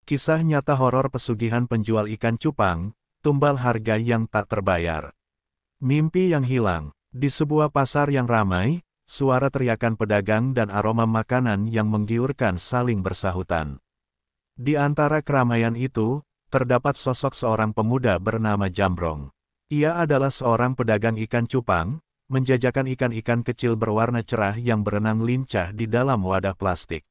Kisah nyata horor pesugihan penjual ikan cupang, tumbal harga yang tak terbayar. Mimpi yang hilang. Di sebuah pasar yang ramai, suara teriakan pedagang dan aroma makanan yang menggiurkan saling bersahutan. Di antara keramaian itu, terdapat sosok seorang pemuda bernama Jambrong. Ia adalah seorang pedagang ikan cupang, menjajakan ikan-ikan kecil berwarna cerah yang berenang lincah di dalam wadah plastik.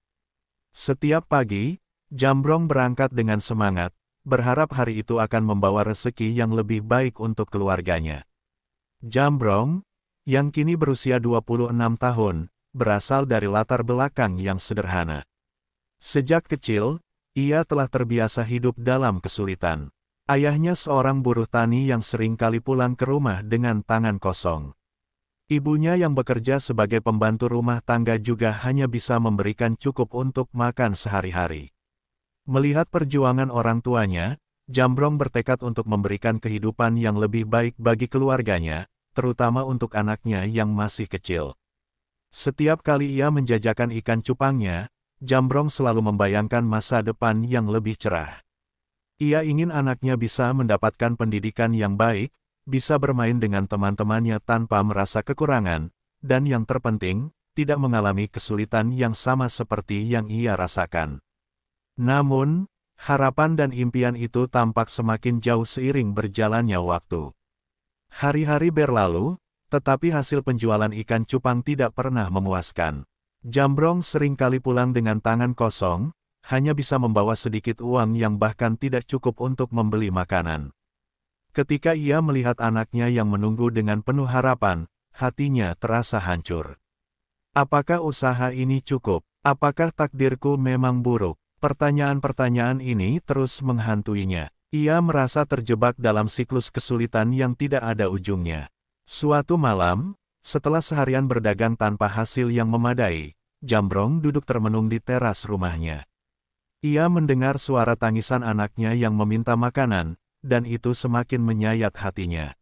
Setiap pagi, Jambrong berangkat dengan semangat, berharap hari itu akan membawa rezeki yang lebih baik untuk keluarganya. Jambrong, yang kini berusia 26 tahun, berasal dari latar belakang yang sederhana. Sejak kecil, ia telah terbiasa hidup dalam kesulitan. Ayahnya seorang buruh tani yang sering kali pulang ke rumah dengan tangan kosong. Ibunya yang bekerja sebagai pembantu rumah tangga juga hanya bisa memberikan cukup untuk makan sehari-hari. Melihat perjuangan orang tuanya, Jambrong bertekad untuk memberikan kehidupan yang lebih baik bagi keluarganya, terutama untuk anaknya yang masih kecil. Setiap kali ia menjajakan ikan cupangnya, Jambrong selalu membayangkan masa depan yang lebih cerah. Ia ingin anaknya bisa mendapatkan pendidikan yang baik, bisa bermain dengan teman-temannya tanpa merasa kekurangan, dan yang terpenting, tidak mengalami kesulitan yang sama seperti yang ia rasakan. Namun, harapan dan impian itu tampak semakin jauh seiring berjalannya waktu. Hari-hari berlalu, tetapi hasil penjualan ikan cupang tidak pernah memuaskan. Jambrong sering kali pulang dengan tangan kosong, hanya bisa membawa sedikit uang yang bahkan tidak cukup untuk membeli makanan. Ketika ia melihat anaknya yang menunggu dengan penuh harapan, hatinya terasa hancur. Apakah usaha ini cukup? Apakah takdirku memang buruk? Pertanyaan-pertanyaan ini terus menghantuinya. Ia merasa terjebak dalam siklus kesulitan yang tidak ada ujungnya. Suatu malam, setelah seharian berdagang tanpa hasil yang memadai, Jambrong duduk termenung di teras rumahnya. Ia mendengar suara tangisan anaknya yang meminta makanan, dan itu semakin menyayat hatinya.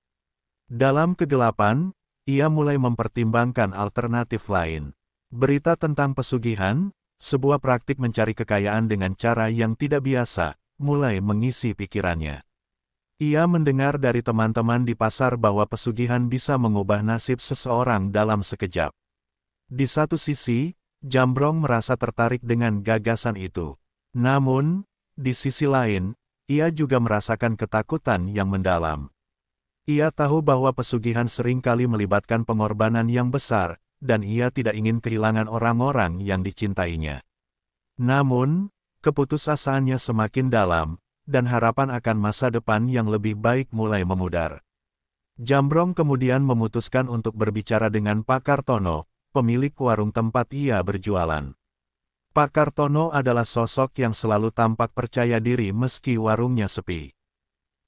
Dalam kegelapan, ia mulai mempertimbangkan alternatif lain. Berita tentang pesugihan, sebuah praktik mencari kekayaan dengan cara yang tidak biasa, mulai mengisi pikirannya. Ia mendengar dari teman-teman di pasar bahwa pesugihan bisa mengubah nasib seseorang dalam sekejap. Di satu sisi, Jambrong merasa tertarik dengan gagasan itu. Namun, di sisi lain, ia juga merasakan ketakutan yang mendalam. Ia tahu bahwa pesugihan seringkali melibatkan pengorbanan yang besar, dan ia tidak ingin kehilangan orang-orang yang dicintainya. Namun, keputusasaannya semakin dalam, dan harapan akan masa depan yang lebih baik mulai memudar. Jambrong kemudian memutuskan untuk berbicara dengan Pak Kartono, pemilik warung tempat ia berjualan. Pak Kartono adalah sosok yang selalu tampak percaya diri meski warungnya sepi.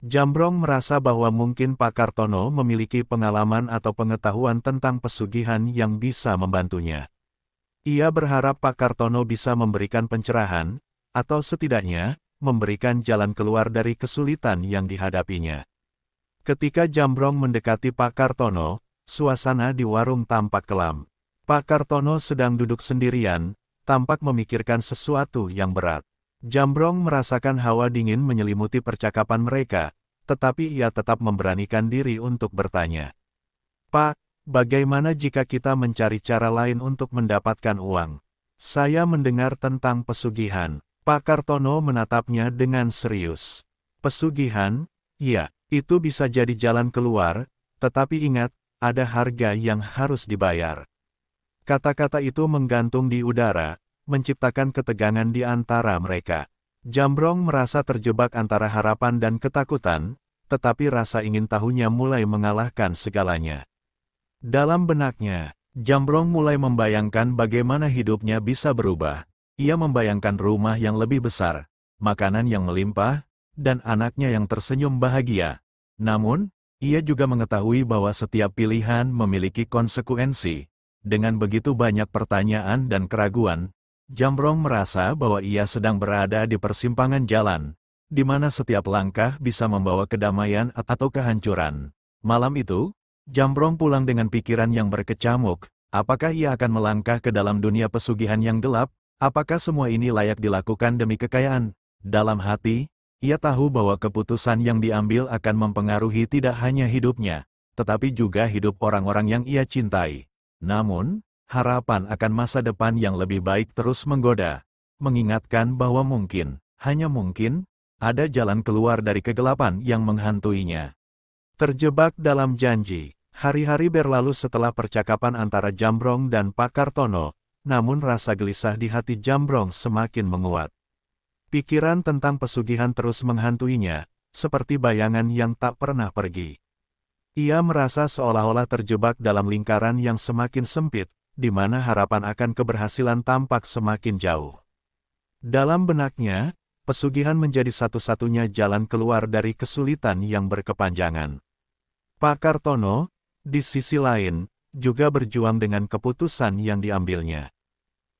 Jambrong merasa bahwa mungkin Pak Kartono memiliki pengalaman atau pengetahuan tentang pesugihan yang bisa membantunya. Ia berharap Pak Kartono bisa memberikan pencerahan, atau setidaknya, memberikan jalan keluar dari kesulitan yang dihadapinya. Ketika Jambrong mendekati Pak Kartono, suasana di warung tampak kelam. Pak Kartono sedang duduk sendirian, tampak memikirkan sesuatu yang berat. Jambrong merasakan hawa dingin menyelimuti percakapan mereka, tetapi ia tetap memberanikan diri untuk bertanya. Pak, bagaimana jika kita mencari cara lain untuk mendapatkan uang? Saya mendengar tentang pesugihan. Pak Kartono menatapnya dengan serius. Pesugihan? Ya, itu bisa jadi jalan keluar, tetapi ingat, ada harga yang harus dibayar. Kata-kata itu menggantung di udara, menciptakan ketegangan di antara mereka. Jambrong merasa terjebak antara harapan dan ketakutan, tetapi rasa ingin tahunya mulai mengalahkan segalanya. Dalam benaknya, Jambrong mulai membayangkan bagaimana hidupnya bisa berubah. Ia membayangkan rumah yang lebih besar, makanan yang melimpah, dan anaknya yang tersenyum bahagia. Namun, ia juga mengetahui bahwa setiap pilihan memiliki konsekuensi. Dengan begitu banyak pertanyaan dan keraguan, Jambrong merasa bahwa ia sedang berada di persimpangan jalan, di mana setiap langkah bisa membawa kedamaian atau kehancuran. Malam itu, Jambrong pulang dengan pikiran yang berkecamuk. Apakah ia akan melangkah ke dalam dunia pesugihan yang gelap? Apakah semua ini layak dilakukan demi kekayaan? Dalam hati, ia tahu bahwa keputusan yang diambil akan mempengaruhi tidak hanya hidupnya, tetapi juga hidup orang-orang yang ia cintai. Namun, harapan akan masa depan yang lebih baik terus menggoda, mengingatkan bahwa mungkin, hanya mungkin, ada jalan keluar dari kegelapan yang menghantuinya. Terjebak dalam janji, hari-hari berlalu setelah percakapan antara Jambrong dan Pak Kartono, namun rasa gelisah di hati Jambrong semakin menguat. Pikiran tentang pesugihan terus menghantuinya, seperti bayangan yang tak pernah pergi. Ia merasa seolah-olah terjebak dalam lingkaran yang semakin sempit, di mana harapan akan keberhasilan tampak semakin jauh. Dalam benaknya, pesugihan menjadi satu-satunya jalan keluar dari kesulitan yang berkepanjangan. Pak Kartono, di sisi lain, juga berjuang dengan keputusan yang diambilnya.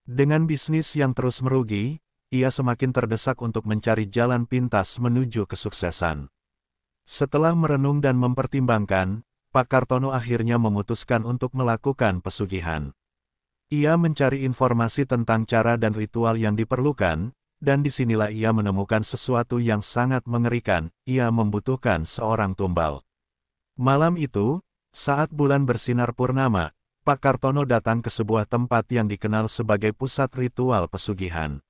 Dengan bisnis yang terus merugi, ia semakin terdesak untuk mencari jalan pintas menuju kesuksesan. Setelah merenung dan mempertimbangkan, Pak Kartono akhirnya memutuskan untuk melakukan pesugihan. Ia mencari informasi tentang cara dan ritual yang diperlukan, dan disinilah ia menemukan sesuatu yang sangat mengerikan. Ia membutuhkan seorang tumbal. Malam itu, saat bulan bersinar purnama, Pak Kartono datang ke sebuah tempat yang dikenal sebagai pusat ritual pesugihan.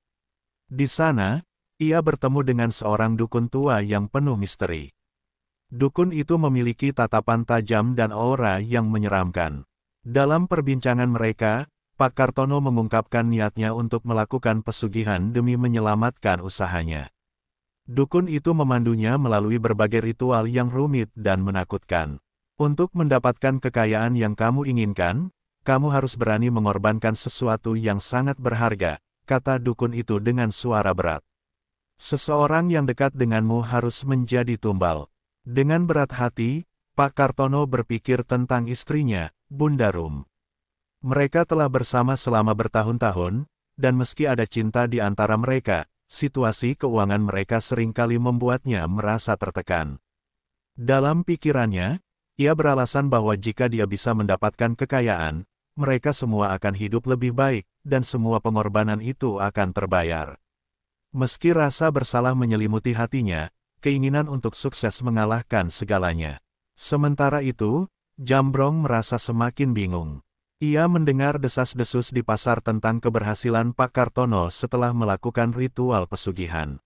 Di sana, ia bertemu dengan seorang dukun tua yang penuh misteri. Dukun itu memiliki tatapan tajam dan aura yang menyeramkan. Dalam perbincangan mereka, Pak Kartono mengungkapkan niatnya untuk melakukan pesugihan demi menyelamatkan usahanya. Dukun itu memandunya melalui berbagai ritual yang rumit dan menakutkan. Untuk mendapatkan kekayaan yang kamu inginkan, kamu harus berani mengorbankan sesuatu yang sangat berharga, kata dukun itu dengan suara berat. Seseorang yang dekat denganmu harus menjadi tumbal. Dengan berat hati, Pak Kartono berpikir tentang istrinya, Bunda Rum. Mereka telah bersama selama bertahun-tahun, dan meski ada cinta di antara mereka, situasi keuangan mereka seringkali membuatnya merasa tertekan. Dalam pikirannya, ia beralasan bahwa jika dia bisa mendapatkan kekayaan, mereka semua akan hidup lebih baik, dan semua pengorbanan itu akan terbayar. Meski rasa bersalah menyelimuti hatinya, keinginan untuk sukses mengalahkan segalanya. Sementara itu, Jambrong merasa semakin bingung. Ia mendengar desas-desus di pasar tentang keberhasilan Pak Kartono setelah melakukan ritual pesugihan.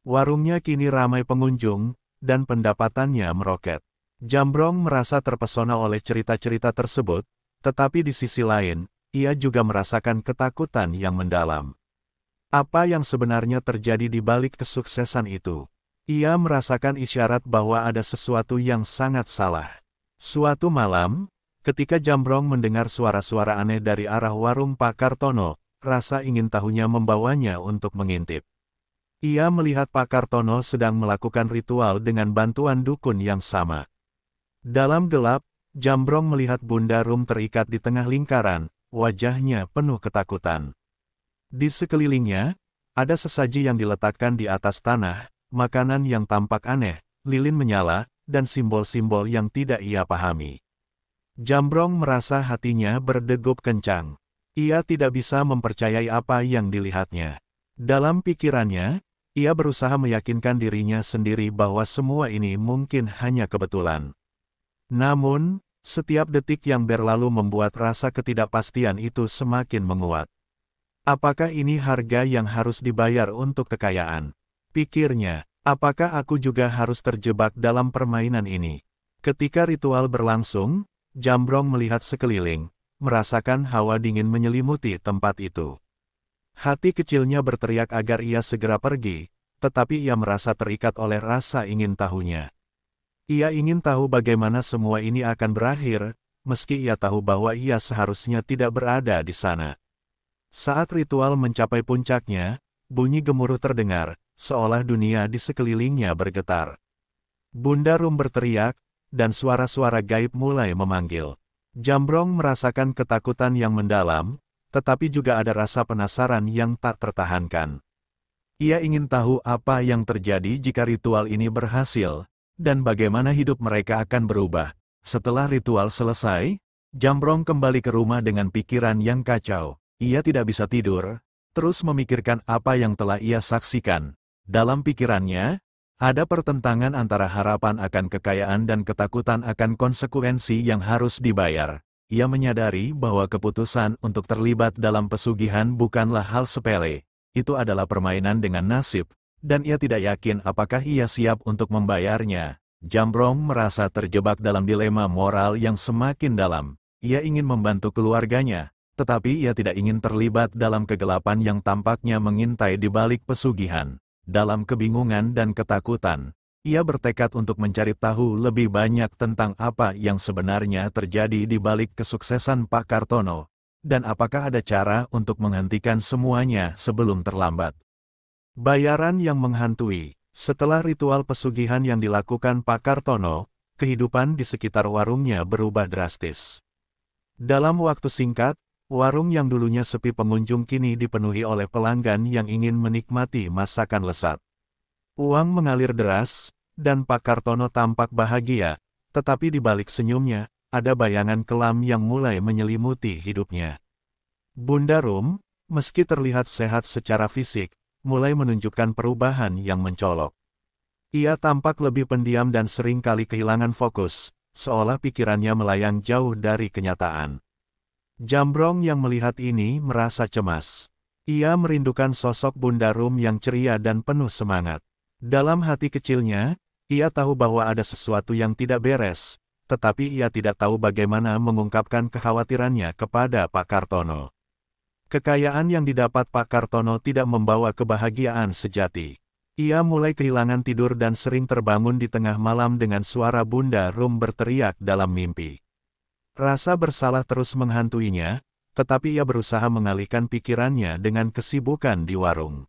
Warungnya kini ramai pengunjung, dan pendapatannya meroket. Jambrong merasa terpesona oleh cerita-cerita tersebut, tetapi di sisi lain, ia juga merasakan ketakutan yang mendalam. Apa yang sebenarnya terjadi di balik kesuksesan itu? Ia merasakan isyarat bahwa ada sesuatu yang sangat salah. Suatu malam, ketika Jambrong mendengar suara-suara aneh dari arah warung Pak Kartono, rasa ingin tahunya membawanya untuk mengintip. Ia melihat Pak Kartono sedang melakukan ritual dengan bantuan dukun yang sama. Dalam gelap, Jambrong melihat Bunda Rum terikat di tengah lingkaran, wajahnya penuh ketakutan. Di sekelilingnya, ada sesaji yang diletakkan di atas tanah, makanan yang tampak aneh, lilin menyala, dan simbol-simbol yang tidak ia pahami. Jambrong merasa hatinya berdegup kencang. Ia tidak bisa mempercayai apa yang dilihatnya. Dalam pikirannya, ia berusaha meyakinkan dirinya sendiri bahwa semua ini mungkin hanya kebetulan. Namun, setiap detik yang berlalu membuat rasa ketidakpastian itu semakin menguat. Apakah ini harga yang harus dibayar untuk kekayaan? Pikirnya, apakah aku juga harus terjebak dalam permainan ini? Ketika ritual berlangsung, Jambrong melihat sekeliling, merasakan hawa dingin menyelimuti tempat itu. Hati kecilnya berteriak agar ia segera pergi, tetapi ia merasa terikat oleh rasa ingin tahunya. Ia ingin tahu bagaimana semua ini akan berakhir, meski ia tahu bahwa ia seharusnya tidak berada di sana. Saat ritual mencapai puncaknya, bunyi gemuruh terdengar, seolah dunia di sekelilingnya bergetar. Bunda Rum berteriak, dan suara-suara gaib mulai memanggil. Jambrong merasakan ketakutan yang mendalam, tetapi juga ada rasa penasaran yang tak tertahankan. Ia ingin tahu apa yang terjadi jika ritual ini berhasil, dan bagaimana hidup mereka akan berubah. Setelah ritual selesai, Jambrong kembali ke rumah dengan pikiran yang kacau. Ia tidak bisa tidur, terus memikirkan apa yang telah ia saksikan. Dalam pikirannya, ada pertentangan antara harapan akan kekayaan dan ketakutan akan konsekuensi yang harus dibayar. Ia menyadari bahwa keputusan untuk terlibat dalam pesugihan bukanlah hal sepele. Itu adalah permainan dengan nasib, dan ia tidak yakin apakah ia siap untuk membayarnya. Jambrong merasa terjebak dalam dilema moral yang semakin dalam. Ia ingin membantu keluarganya, tetapi ia tidak ingin terlibat dalam kegelapan yang tampaknya mengintai di balik pesugihan. Dalam kebingungan dan ketakutan, ia bertekad untuk mencari tahu lebih banyak tentang apa yang sebenarnya terjadi di balik kesuksesan Pak Kartono, dan apakah ada cara untuk menghentikan semuanya sebelum terlambat. Bayaran yang menghantui. Setelah ritual pesugihan yang dilakukan Pak Kartono, kehidupan di sekitar warungnya berubah drastis. Dalam waktu singkat, warung yang dulunya sepi pengunjung kini dipenuhi oleh pelanggan yang ingin menikmati masakan lezat. Uang mengalir deras, dan Pak Kartono tampak bahagia, tetapi di balik senyumnya, ada bayangan kelam yang mulai menyelimuti hidupnya. Bunda Rum, meski terlihat sehat secara fisik, mulai menunjukkan perubahan yang mencolok. Ia tampak lebih pendiam dan sering kali kehilangan fokus, seolah pikirannya melayang jauh dari kenyataan. Jambrong yang melihat ini merasa cemas. Ia merindukan sosok Bunda Rum yang ceria dan penuh semangat. Dalam hati kecilnya, ia tahu bahwa ada sesuatu yang tidak beres, tetapi ia tidak tahu bagaimana mengungkapkan kekhawatirannya kepada Pak Kartono. Kekayaan yang didapat Pak Kartono tidak membawa kebahagiaan sejati. Ia mulai kehilangan tidur dan sering terbangun di tengah malam dengan suara Bunda Rum berteriak dalam mimpi. Rasa bersalah terus menghantuinya, tetapi ia berusaha mengalihkan pikirannya dengan kesibukan di warung.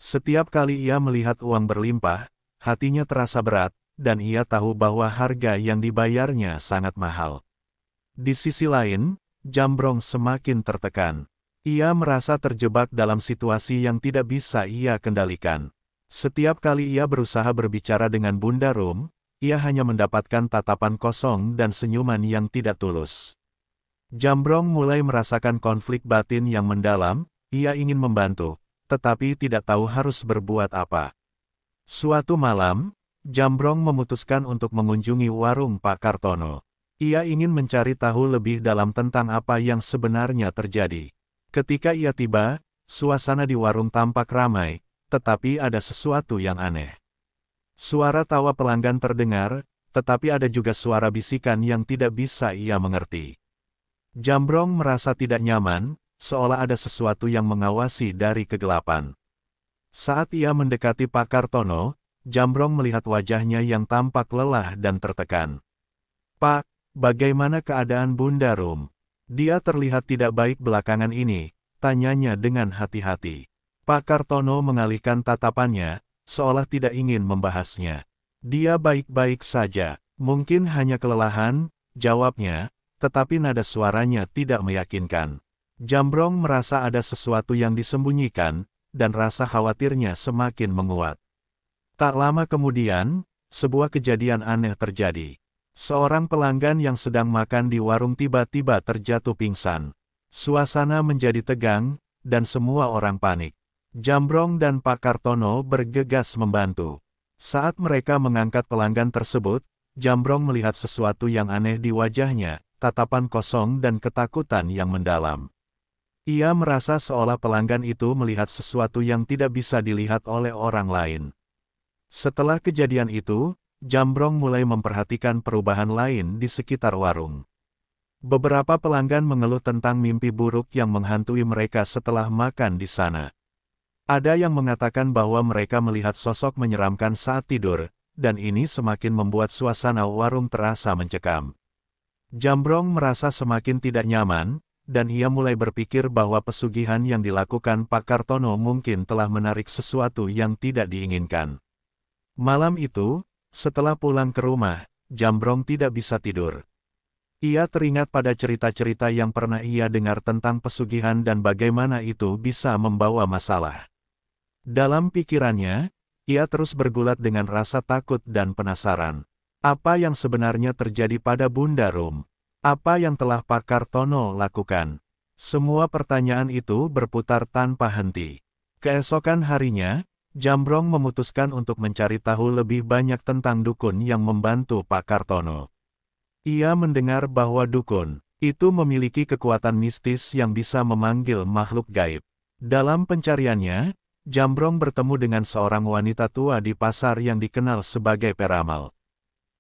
Setiap kali ia melihat uang berlimpah, hatinya terasa berat, dan ia tahu bahwa harga yang dibayarnya sangat mahal. Di sisi lain, Jambrong semakin tertekan. Ia merasa terjebak dalam situasi yang tidak bisa ia kendalikan. Setiap kali ia berusaha berbicara dengan Bunda Rum, ia hanya mendapatkan tatapan kosong dan senyuman yang tidak tulus. Jambrong mulai merasakan konflik batin yang mendalam. Ia ingin membantu, tetapi tidak tahu harus berbuat apa. Suatu malam, Jambrong memutuskan untuk mengunjungi warung Pak Kartono. Ia ingin mencari tahu lebih dalam tentang apa yang sebenarnya terjadi. Ketika ia tiba, suasana di warung tampak ramai, tetapi ada sesuatu yang aneh. Suara tawa pelanggan terdengar, tetapi ada juga suara bisikan yang tidak bisa ia mengerti. Jambrong merasa tidak nyaman, seolah ada sesuatu yang mengawasi dari kegelapan. Saat ia mendekati Pak Kartono, Jambrong melihat wajahnya yang tampak lelah dan tertekan. "Pak, bagaimana keadaan Bunda Rum? Dia terlihat tidak baik belakangan ini," tanyanya dengan hati-hati. Pak Kartono mengalihkan tatapannya, seolah tidak ingin membahasnya. "Dia baik-baik saja, mungkin hanya kelelahan," jawabnya, tetapi nada suaranya tidak meyakinkan. Jambrong merasa ada sesuatu yang disembunyikan, dan rasa khawatirnya semakin menguat. Tak lama kemudian, sebuah kejadian aneh terjadi. Seorang pelanggan yang sedang makan di warung tiba-tiba terjatuh pingsan. Suasana menjadi tegang, dan semua orang panik. Jambrong dan Pak Kartono bergegas membantu. Saat mereka mengangkat pelanggan tersebut, Jambrong melihat sesuatu yang aneh di wajahnya, tatapan kosong dan ketakutan yang mendalam. Ia merasa seolah pelanggan itu melihat sesuatu yang tidak bisa dilihat oleh orang lain. Setelah kejadian itu, Jambrong mulai memperhatikan perubahan lain di sekitar warung. Beberapa pelanggan mengeluh tentang mimpi buruk yang menghantui mereka setelah makan di sana. Ada yang mengatakan bahwa mereka melihat sosok menyeramkan saat tidur, dan ini semakin membuat suasana warung terasa mencekam. Jambrong merasa semakin tidak nyaman, dan ia mulai berpikir bahwa pesugihan yang dilakukan Pak Kartono mungkin telah menarik sesuatu yang tidak diinginkan. Malam itu, setelah pulang ke rumah, Jambrong tidak bisa tidur. Ia teringat pada cerita-cerita yang pernah ia dengar tentang pesugihan dan bagaimana itu bisa membawa masalah. Dalam pikirannya, ia terus bergulat dengan rasa takut dan penasaran. Apa yang sebenarnya terjadi pada Bunda Rum? Apa yang telah Pak Kartono lakukan? Semua pertanyaan itu berputar tanpa henti. Keesokan harinya, Jambrong memutuskan untuk mencari tahu lebih banyak tentang dukun yang membantu Pak Kartono. Ia mendengar bahwa dukun itu memiliki kekuatan mistis yang bisa memanggil makhluk gaib. Dalam pencariannya, Jambrong bertemu dengan seorang wanita tua di pasar yang dikenal sebagai peramal.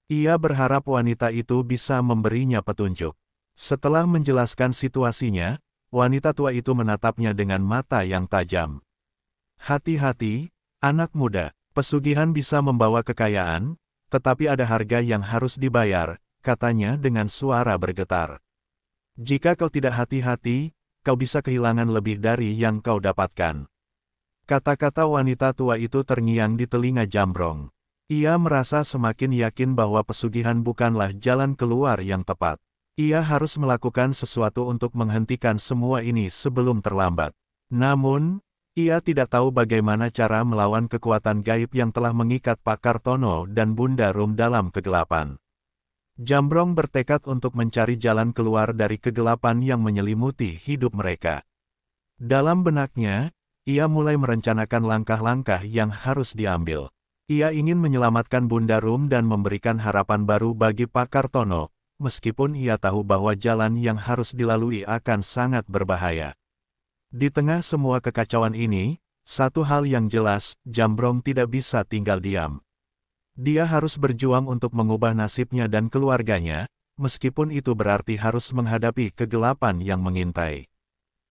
Ia berharap wanita itu bisa memberinya petunjuk. Setelah menjelaskan situasinya, wanita tua itu menatapnya dengan mata yang tajam. Hati-hati, anak muda, pesugihan bisa membawa kekayaan, tetapi ada harga yang harus dibayar, katanya dengan suara bergetar. Jika kau tidak hati-hati, kau bisa kehilangan lebih dari yang kau dapatkan. Kata-kata wanita tua itu terngiang di telinga Jambrong. Ia merasa semakin yakin bahwa pesugihan bukanlah jalan keluar yang tepat. Ia harus melakukan sesuatu untuk menghentikan semua ini sebelum terlambat. Namun, ia tidak tahu bagaimana cara melawan kekuatan gaib yang telah mengikat Pak Kartono dan Bunda Rum dalam kegelapan. Jambrong bertekad untuk mencari jalan keluar dari kegelapan yang menyelimuti hidup mereka. Dalam benaknya, ia mulai merencanakan langkah-langkah yang harus diambil. Ia ingin menyelamatkan Bunda Rum dan memberikan harapan baru bagi Pak Kartono, meskipun ia tahu bahwa jalan yang harus dilalui akan sangat berbahaya. Di tengah semua kekacauan ini, satu hal yang jelas, Jambrong tidak bisa tinggal diam. Dia harus berjuang untuk mengubah nasibnya dan keluarganya, meskipun itu berarti harus menghadapi kegelapan yang mengintai.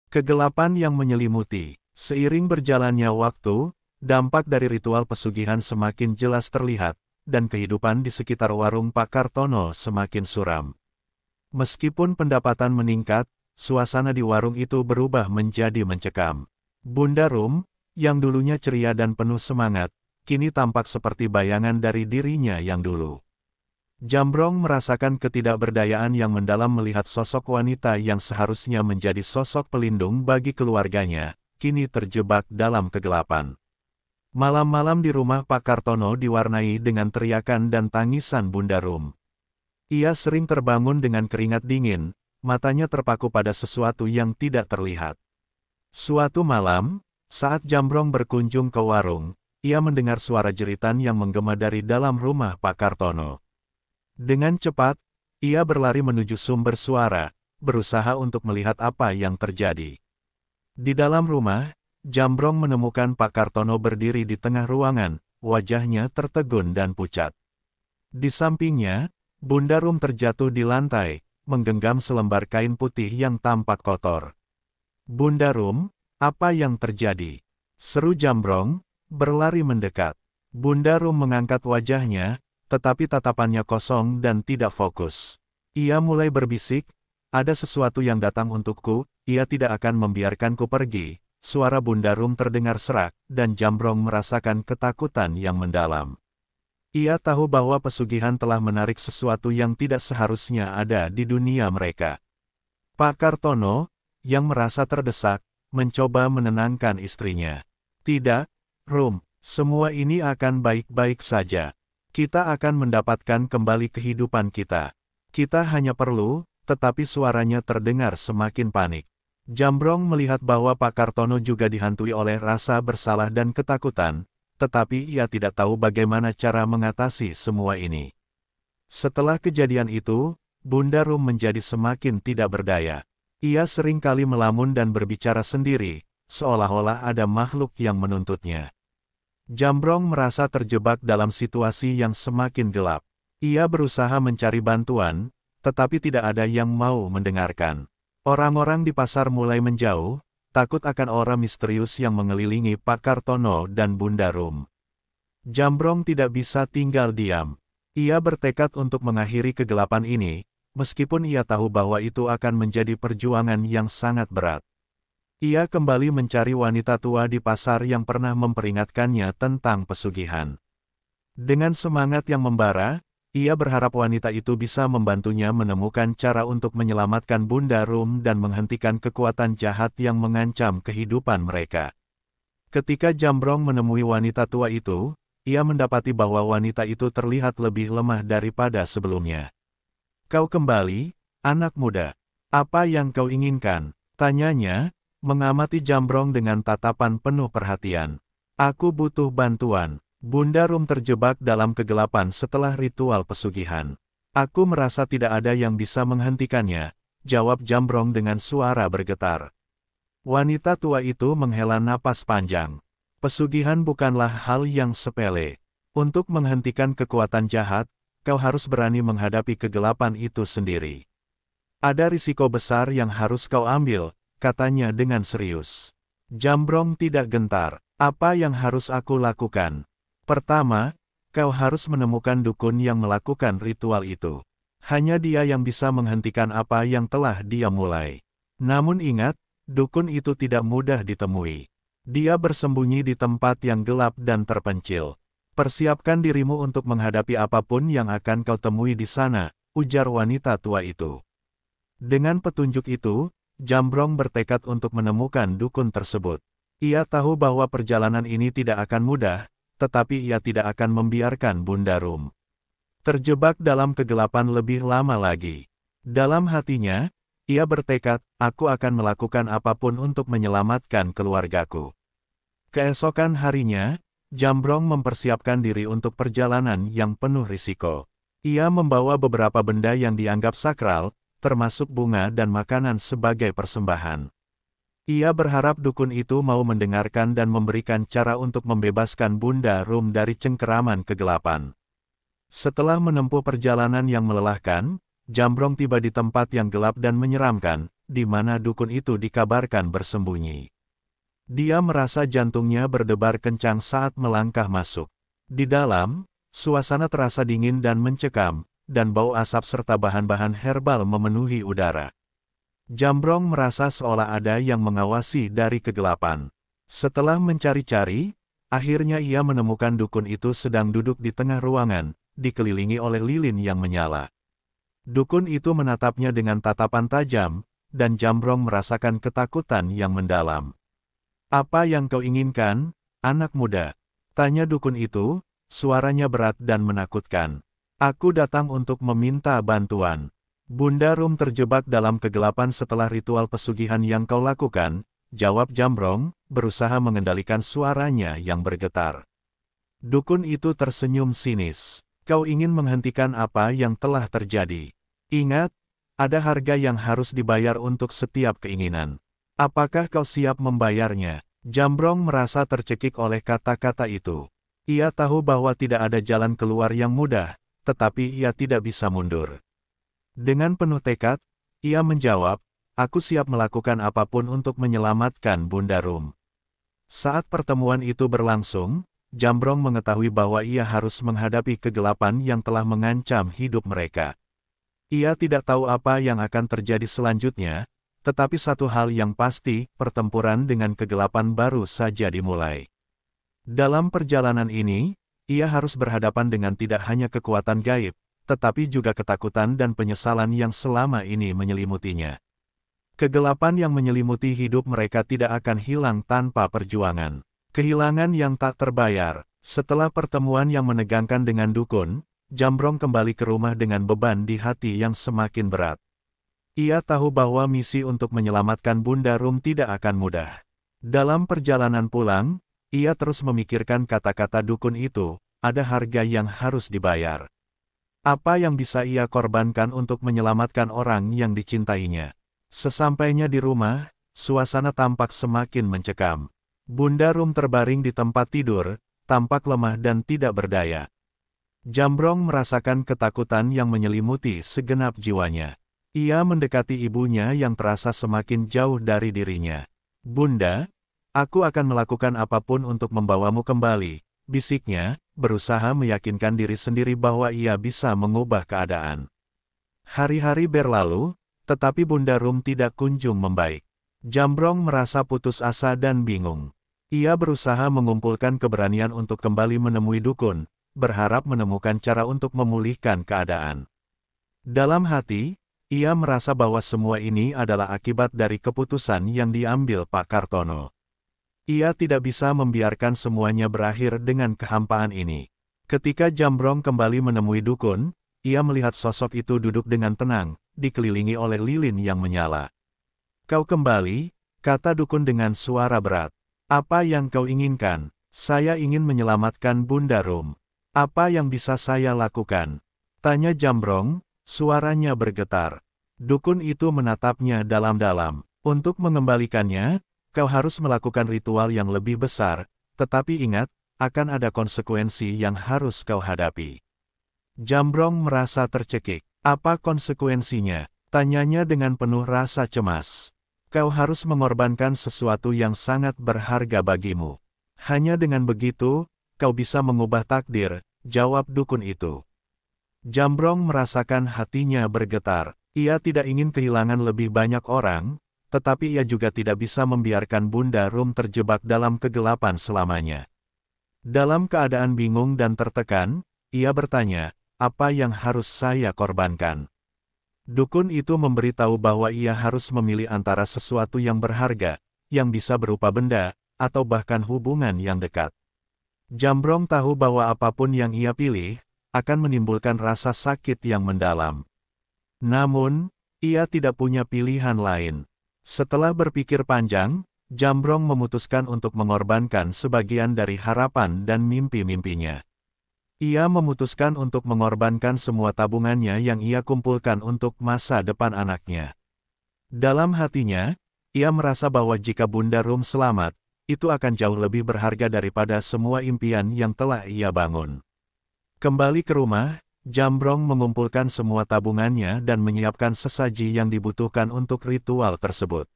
Kegelapan yang menyelimuti. Seiring berjalannya waktu, dampak dari ritual pesugihan semakin jelas terlihat, dan kehidupan di sekitar warung Pak Kartono semakin suram. Meskipun pendapatan meningkat, suasana di warung itu berubah menjadi mencekam. Bunda Rum, yang dulunya ceria dan penuh semangat, kini tampak seperti bayangan dari dirinya yang dulu. Jambrong merasakan ketidakberdayaan yang mendalam melihat sosok wanita yang seharusnya menjadi sosok pelindung bagi keluarganya, kini terjebak dalam kegelapan. Malam-malam di rumah Pak Kartono diwarnai dengan teriakan dan tangisan Bunda Rum. Ia sering terbangun dengan keringat dingin, matanya terpaku pada sesuatu yang tidak terlihat. Suatu malam, saat Jambrong berkunjung ke warung, ia mendengar suara jeritan yang menggema dari dalam rumah Pak Kartono. Dengan cepat, ia berlari menuju sumber suara, berusaha untuk melihat apa yang terjadi. Di dalam rumah, Jambrong menemukan Pak Kartono berdiri di tengah ruangan, wajahnya tertegun dan pucat. Di sampingnya, Bunda Rum terjatuh di lantai, menggenggam selembar kain putih yang tampak kotor. "Bunda Rum, apa yang terjadi?" seru Jambrong, berlari mendekat. Bunda Rum mengangkat wajahnya, tetapi tatapannya kosong dan tidak fokus. Ia mulai berbisik, "Ada sesuatu yang datang untukku, ia tidak akan membiarkanku pergi." Suara Bunda Rum terdengar serak, dan Jambrong merasakan ketakutan yang mendalam. Ia tahu bahwa pesugihan telah menarik sesuatu yang tidak seharusnya ada di dunia mereka. Pak Kartono, yang merasa terdesak, mencoba menenangkan istrinya. "Tidak, Rum, semua ini akan baik-baik saja. Kita akan mendapatkan kembali kehidupan kita. Kita hanya perlu..." Tetapi suaranya terdengar semakin panik. Jambrong melihat bahwa Pak Kartono juga dihantui oleh rasa bersalah dan ketakutan, tetapi ia tidak tahu bagaimana cara mengatasi semua ini. Setelah kejadian itu, Bunda Rum menjadi semakin tidak berdaya. Ia sering kali melamun dan berbicara sendiri, seolah-olah ada makhluk yang menuntutnya. Jambrong merasa terjebak dalam situasi yang semakin gelap. Ia berusaha mencari bantuan, tetapi tidak ada yang mau mendengarkan. Orang-orang di pasar mulai menjauh, takut akan aura misterius yang mengelilingi Pak Kartono dan Bunda Rum. Jambrong tidak bisa tinggal diam. Ia bertekad untuk mengakhiri kegelapan ini, meskipun ia tahu bahwa itu akan menjadi perjuangan yang sangat berat. Ia kembali mencari wanita tua di pasar yang pernah memperingatkannya tentang pesugihan. Dengan semangat yang membara, ia berharap wanita itu bisa membantunya menemukan cara untuk menyelamatkan Bunda Rum dan menghentikan kekuatan jahat yang mengancam kehidupan mereka. Ketika Jambrong menemui wanita tua itu, ia mendapati bahwa wanita itu terlihat lebih lemah daripada sebelumnya. "Kau kembali, anak muda. Apa yang kau inginkan?" tanyanya, mengamati Jambrong dengan tatapan penuh perhatian. Aku butuh bantuan. Bunda Rum terjebak dalam kegelapan setelah ritual pesugihan. Aku merasa tidak ada yang bisa menghentikannya, jawab Jambrong dengan suara bergetar. Wanita tua itu menghela napas panjang. Pesugihan bukanlah hal yang sepele. Untuk menghentikan kekuatan jahat, kau harus berani menghadapi kegelapan itu sendiri. Ada risiko besar yang harus kau ambil, katanya dengan serius. Jambrong tidak gentar. Apa yang harus aku lakukan? Pertama, kau harus menemukan dukun yang melakukan ritual itu. Hanya dia yang bisa menghentikan apa yang telah dia mulai. Namun ingat, dukun itu tidak mudah ditemui. Dia bersembunyi di tempat yang gelap dan terpencil. Persiapkan dirimu untuk menghadapi apapun yang akan kau temui di sana, ujar wanita tua itu. Dengan petunjuk itu, Jambrong bertekad untuk menemukan dukun tersebut. Ia tahu bahwa perjalanan ini tidak akan mudah, tetapi ia tidak akan membiarkan Bunda Rum terjebak dalam kegelapan lebih lama lagi. Dalam hatinya, ia bertekad, aku akan melakukan apapun untuk menyelamatkan keluargaku. Keesokan harinya, Jambrong mempersiapkan diri untuk perjalanan yang penuh risiko. Ia membawa beberapa benda yang dianggap sakral, termasuk bunga dan makanan sebagai persembahan. Ia berharap dukun itu mau mendengarkan dan memberikan cara untuk membebaskan Bunda Rum dari cengkeraman kegelapan. Setelah menempuh perjalanan yang melelahkan, Jambrong tiba di tempat yang gelap dan menyeramkan, di mana dukun itu dikabarkan bersembunyi. Dia merasa jantungnya berdebar kencang saat melangkah masuk. Di dalam, suasana terasa dingin dan mencekam, dan bau asap serta bahan-bahan herbal memenuhi udara. Jambrong merasa seolah ada yang mengawasi dari kegelapan. Setelah mencari-cari, akhirnya ia menemukan dukun itu sedang duduk di tengah ruangan, dikelilingi oleh lilin yang menyala. Dukun itu menatapnya dengan tatapan tajam, dan Jambrong merasakan ketakutan yang mendalam. Apa yang kau inginkan, anak muda? Tanya dukun itu, suaranya berat dan menakutkan. Aku datang untuk meminta bantuan. Bunda Rum terjebak dalam kegelapan setelah ritual pesugihan yang kau lakukan, jawab Jambrong, berusaha mengendalikan suaranya yang bergetar. Dukun itu tersenyum sinis. Kau ingin menghentikan apa yang telah terjadi. Ingat, ada harga yang harus dibayar untuk setiap keinginan. Apakah kau siap membayarnya? Jambrong merasa tercekik oleh kata-kata itu. Ia tahu bahwa tidak ada jalan keluar yang mudah, tetapi ia tidak bisa mundur. Dengan penuh tekad, ia menjawab, aku siap melakukan apapun untuk menyelamatkan Bunda Rum. Saat pertemuan itu berlangsung, Jambrong mengetahui bahwa ia harus menghadapi kegelapan yang telah mengancam hidup mereka. Ia tidak tahu apa yang akan terjadi selanjutnya, tetapi satu hal yang pasti, pertempuran dengan kegelapan baru saja dimulai. Dalam perjalanan ini, ia harus berhadapan dengan tidak hanya kekuatan gaib, tetapi juga ketakutan dan penyesalan yang selama ini menyelimutinya. Kegelapan yang menyelimuti hidup mereka tidak akan hilang tanpa perjuangan. Kehilangan yang tak terbayar. Setelah pertemuan yang menegangkan dengan dukun, Jambrong kembali ke rumah dengan beban di hati yang semakin berat. Ia tahu bahwa misi untuk menyelamatkan Bunda Rum tidak akan mudah. Dalam perjalanan pulang, ia terus memikirkan kata-kata dukun itu, ada harga yang harus dibayar. Apa yang bisa ia korbankan untuk menyelamatkan orang yang dicintainya? Sesampainya di rumah, suasana tampak semakin mencekam. Bunda Rum terbaring di tempat tidur, tampak lemah dan tidak berdaya. Jambrong merasakan ketakutan yang menyelimuti segenap jiwanya. Ia mendekati ibunya yang terasa semakin jauh dari dirinya. Bunda, aku akan melakukan apapun untuk membawamu kembali, bisiknya, berusaha meyakinkan diri sendiri bahwa ia bisa mengubah keadaan. Hari-hari berlalu, tetapi Bunda Rum tidak kunjung membaik. Jambrong merasa putus asa dan bingung. Ia berusaha mengumpulkan keberanian untuk kembali menemui dukun, berharap menemukan cara untuk memulihkan keadaan. Dalam hati, ia merasa bahwa semua ini adalah akibat dari keputusan yang diambil Pak Kartono. Ia tidak bisa membiarkan semuanya berakhir dengan kehampaan ini. Ketika Jambrong kembali menemui dukun, ia melihat sosok itu duduk dengan tenang, dikelilingi oleh lilin yang menyala. Kau kembali, kata dukun dengan suara berat. Apa yang kau inginkan? Saya ingin menyelamatkan Bunda Rum. Apa yang bisa saya lakukan? Tanya Jambrong, suaranya bergetar. Dukun itu menatapnya dalam-dalam. Untuk mengembalikannya, kau harus melakukan ritual yang lebih besar, tetapi ingat, akan ada konsekuensi yang harus kau hadapi. Jambrong merasa tercekik. Apa konsekuensinya? Tanyanya dengan penuh rasa cemas. Kau harus mengorbankan sesuatu yang sangat berharga bagimu. Hanya dengan begitu, kau bisa mengubah takdir, jawab dukun itu. Jambrong merasakan hatinya bergetar. Ia tidak ingin kehilangan lebih banyak orang, tetapi ia juga tidak bisa membiarkan Bunda Rum terjebak dalam kegelapan selamanya. Dalam keadaan bingung dan tertekan, ia bertanya, apa yang harus saya korbankan? Dukun itu memberitahu bahwa ia harus memilih antara sesuatu yang berharga, yang bisa berupa benda, atau bahkan hubungan yang dekat. Jambrong tahu bahwa apapun yang ia pilih, akan menimbulkan rasa sakit yang mendalam. Namun, ia tidak punya pilihan lain. Setelah berpikir panjang, Jambrong memutuskan untuk mengorbankan sebagian dari harapan dan mimpi-mimpinya. Ia memutuskan untuk mengorbankan semua tabungannya yang ia kumpulkan untuk masa depan anaknya. Dalam hatinya, ia merasa bahwa jika Bunda Rum selamat, itu akan jauh lebih berharga daripada semua impian yang telah ia bangun. Kembali ke rumah, Jambrong mengumpulkan semua tabungannya dan menyiapkan sesaji yang dibutuhkan untuk ritual tersebut.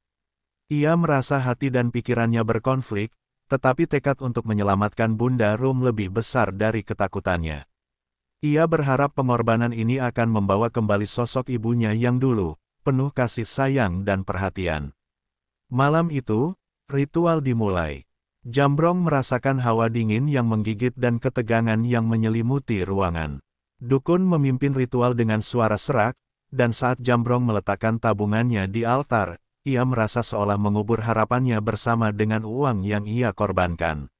Ia merasa hati dan pikirannya berkonflik, tetapi tekad untuk menyelamatkan Bunda Rum lebih besar dari ketakutannya. Ia berharap pengorbanan ini akan membawa kembali sosok ibunya yang dulu, penuh kasih sayang dan perhatian. Malam itu, ritual dimulai. Jambrong merasakan hawa dingin yang menggigit dan ketegangan yang menyelimuti ruangan. Dukun memimpin ritual dengan suara serak, dan saat Jambrong meletakkan tabungannya di altar, ia merasa seolah mengubur harapannya bersama dengan uang yang ia korbankan.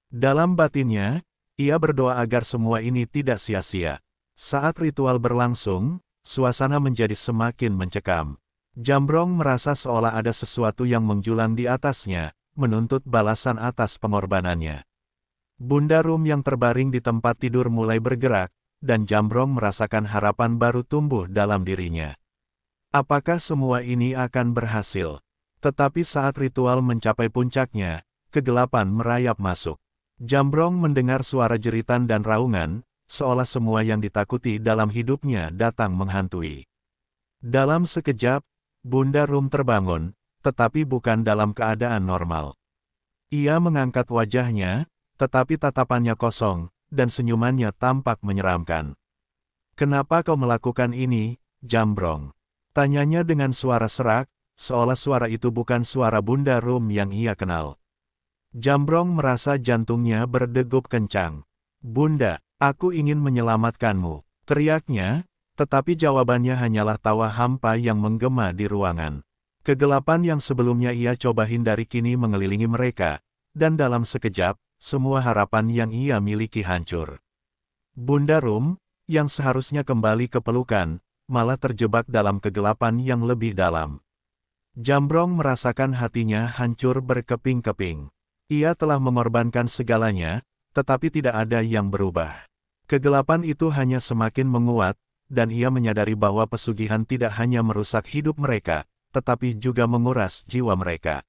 Dalam batinnya, ia berdoa agar semua ini tidak sia-sia. Saat ritual berlangsung, suasana menjadi semakin mencekam. Jambrong merasa seolah ada sesuatu yang menjulang di atasnya, menuntut balasan atas pengorbanannya. Bunda Rum yang terbaring di tempat tidur mulai bergerak, dan Jambrong merasakan harapan baru tumbuh dalam dirinya. Apakah semua ini akan berhasil? Tetapi saat ritual mencapai puncaknya, kegelapan merayap masuk. Jambrong mendengar suara jeritan dan raungan, seolah semua yang ditakuti dalam hidupnya datang menghantui. Dalam sekejap, Bunda Rum terbangun, tetapi bukan dalam keadaan normal. Ia mengangkat wajahnya, tetapi tatapannya kosong, dan senyumannya tampak menyeramkan. "Kenapa kau melakukan ini, Jambrong?" Tanyanya dengan suara serak, seolah suara itu bukan suara Bunda Rum yang ia kenal. Jambrong merasa jantungnya berdegup kencang. "Bunda, aku ingin menyelamatkanmu," teriaknya, tetapi jawabannya hanyalah tawa hampa yang menggema di ruangan. Kegelapan yang sebelumnya ia coba hindari kini mengelilingi mereka, dan dalam sekejap, semua harapan yang ia miliki hancur. Bunda Rum, yang seharusnya kembali ke pelukan, malah terjebak dalam kegelapan yang lebih dalam. Jambrong merasakan hatinya hancur berkeping-keping. Ia telah mengorbankan segalanya, tetapi tidak ada yang berubah. Kegelapan itu hanya semakin menguat, dan ia menyadari bahwa pesugihan tidak hanya merusak hidup mereka, tetapi juga menguras jiwa mereka.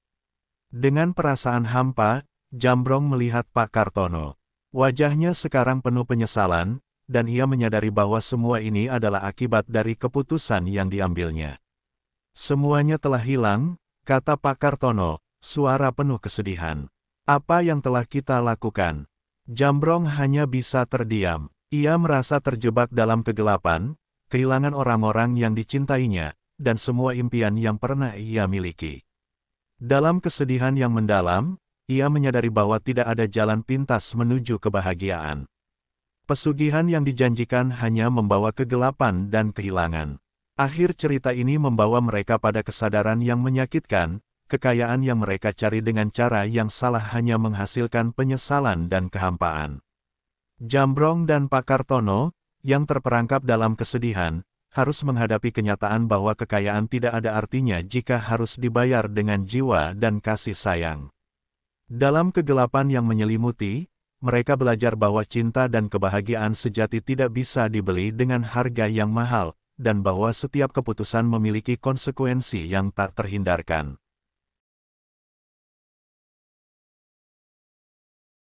Dengan perasaan hampa, Jambrong melihat Pak Kartono. Wajahnya sekarang penuh penyesalan, dan ia menyadari bahwa semua ini adalah akibat dari keputusan yang diambilnya. "Semuanya telah hilang," kata Pak Kartono, suara penuh kesedihan. "Apa yang telah kita lakukan?" Jambrong hanya bisa terdiam. Ia merasa terjebak dalam kegelapan, kehilangan orang-orang yang dicintainya, dan semua impian yang pernah ia miliki. Dalam kesedihan yang mendalam, ia menyadari bahwa tidak ada jalan pintas menuju kebahagiaan. Pesugihan yang dijanjikan hanya membawa kegelapan dan kehilangan. Akhir cerita ini membawa mereka pada kesadaran yang menyakitkan, kekayaan yang mereka cari dengan cara yang salah hanya menghasilkan penyesalan dan kehampaan. Jambrong dan Pak Kartono, yang terperangkap dalam kesedihan, harus menghadapi kenyataan bahwa kekayaan tidak ada artinya jika harus dibayar dengan jiwa dan kasih sayang. Dalam kegelapan yang menyelimuti, mereka belajar bahwa cinta dan kebahagiaan sejati tidak bisa dibeli dengan harga yang mahal, dan bahwa setiap keputusan memiliki konsekuensi yang tak terhindarkan.